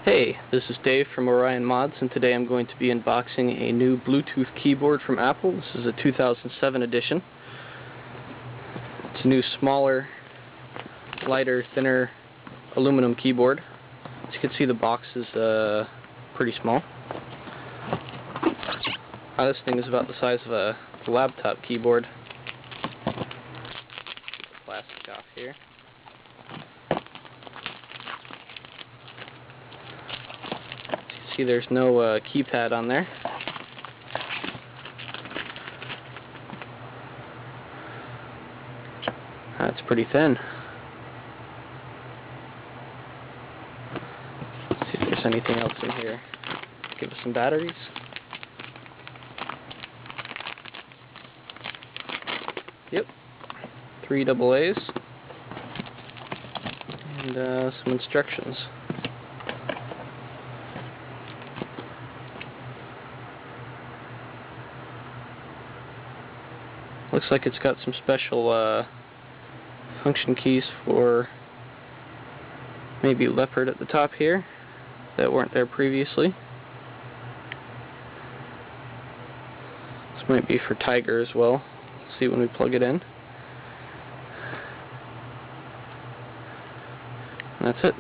Hey, this is Dave from Orion Mods, and today I'm going to be unboxing a new Bluetooth keyboard from Apple. This is a 2007 edition. It's a new, smaller, lighter, thinner aluminum keyboard. As you can see, the box is pretty small. This thing is about the size of a laptop keyboard. Get the plastic off here. See, there's no keypad on there. That's pretty thin. Let's see if there's anything else in here. Give us some batteries. Yep, 3 AA's and some instructions. Looks like it's got some special function keys for maybe leopard at the top here that weren't there previously. This might be for tiger as well. Let's see when we plug it in. That's it.